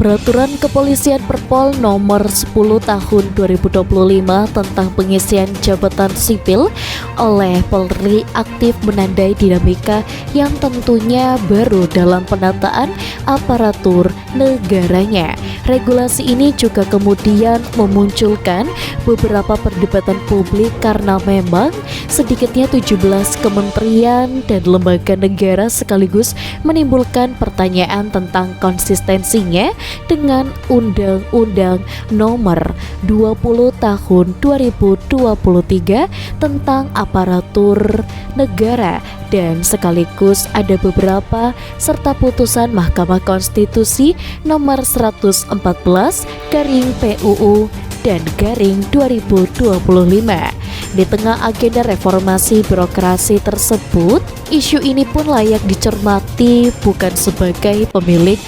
Peraturan Kepolisian Perpol Nomor 10 Tahun 2025 tentang pengisian jabatan sipil oleh Polri aktif menandai dinamika yang tentunya baru dalam penataan aparatur negaranya. Regulasi ini juga kemudian memunculkan beberapa perdebatan publik karena memang sedikitnya 17 kementerian dan lembaga negara sekaligus menimbulkan pertanyaan tentang konsistensinya dengan Undang-Undang Nomor 20 Tahun 2023 tentang aparatur negara, dan sekaligus ada beberapa serta putusan Mahkamah Konstitusi Nomor 114 garing PUU dan garing 2025. Di tengah agenda reformasi birokrasi tersebut, isu ini pun layak dicermati bukan sebagai pemilik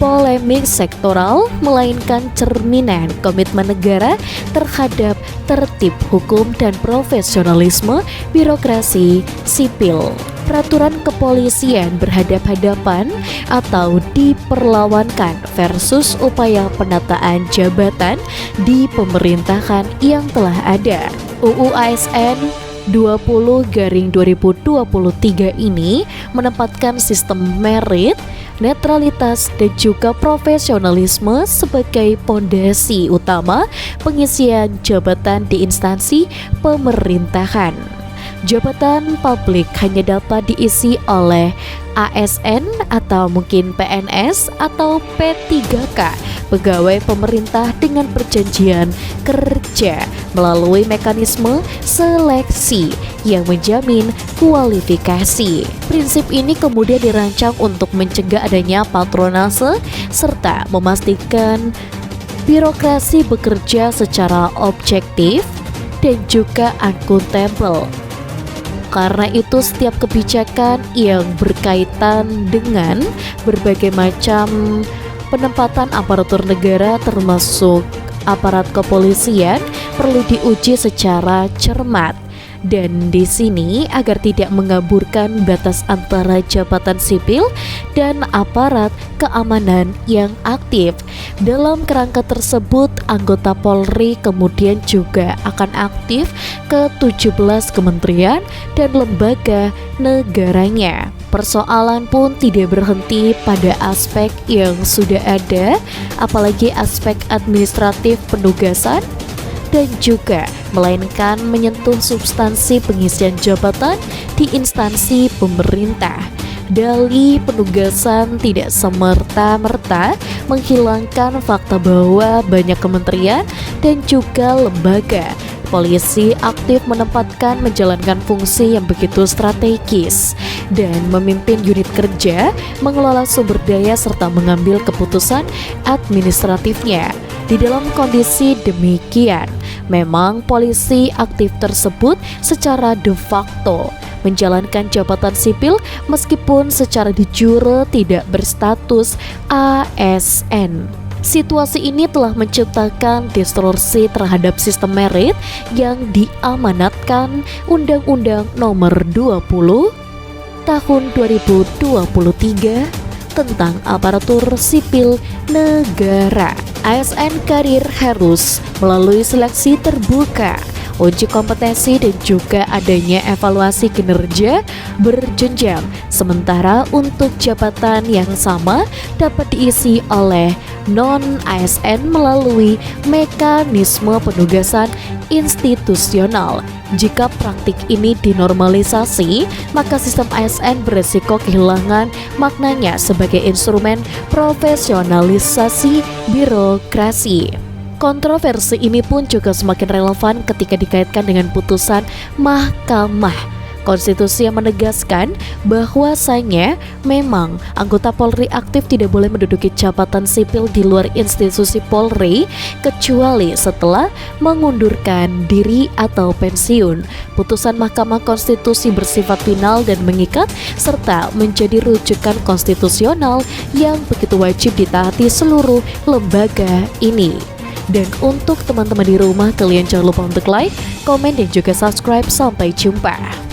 polemik sektoral, melainkan cerminan komitmen negara terhadap tertib hukum dan profesionalisme birokrasi sipil. Peraturan kepolisian berhadap-hadapan atau diperlawankan versus upaya penataan jabatan di pemerintahan yang telah ada. UU ASN 20/2023 ini menempatkan sistem merit, netralitas, dan juga profesionalisme sebagai pondasi utama pengisian jabatan di instansi pemerintahan. Jabatan publik hanya dapat diisi oleh ASN atau mungkin PNS atau P3K, pegawai pemerintah dengan perjanjian kerja melalui mekanisme seleksi yang menjamin kualifikasi. Prinsip ini kemudian dirancang untuk mencegah adanya patronase serta memastikan birokrasi bekerja secara objektif dan juga akuntabel. Karena itu setiap kebijakan yang berkaitan dengan berbagai macam penempatan aparatur negara termasuk aparat kepolisian perlu diuji secara cermat. Dan di sini agar tidak mengaburkan batas antara jabatan sipil dan aparat keamanan yang aktif. Dalam kerangka tersebut, anggota Polri kemudian juga akan aktif ke 17 kementerian dan lembaga negaranya. Persoalan pun tidak berhenti pada aspek yang sudah ada, apalagi aspek administratif penugasan, dan juga melainkan menyentuh substansi pengisian jabatan di instansi pemerintah. Dalih penugasan tidak semerta-merta menghilangkan fakta bahwa banyak kementerian dan juga lembaga polisi aktif menempatkan menjalankan fungsi yang begitu strategis dan memimpin unit kerja, mengelola sumber daya serta mengambil keputusan administratifnya. Di dalam kondisi demikian, memang polisi aktif tersebut secara de facto menjalankan jabatan sipil meskipun secara de jure tidak berstatus ASN. Situasi ini telah menciptakan distorsi terhadap sistem merit yang diamanatkan Undang-Undang Nomor 20 Tahun 2023 tentang aparatur sipil negara. ASN karir harus melalui seleksi terbuka, uji kompetensi, dan juga adanya evaluasi kinerja berjenjang. Sementara untuk jabatan yang sama dapat diisi oleh non-ASN melalui mekanisme penugasan institusional. Jika praktik ini dinormalisasi, maka sistem ASN beresiko kehilangan maknanya sebagai instrumen profesionalisasi birokrasi. Kontroversi ini pun juga semakin relevan ketika dikaitkan dengan putusan Mahkamah Konstitusi yang menegaskan bahwasanya memang anggota Polri aktif tidak boleh menduduki jabatan sipil di luar institusi Polri kecuali setelah mengundurkan diri atau pensiun. Putusan Mahkamah Konstitusi bersifat final dan mengikat serta menjadi rujukan konstitusional yang begitu wajib ditaati seluruh lembaga ini. Dan untuk teman-teman di rumah, kalian jangan lupa untuk like, komen, dan juga subscribe. Sampai jumpa.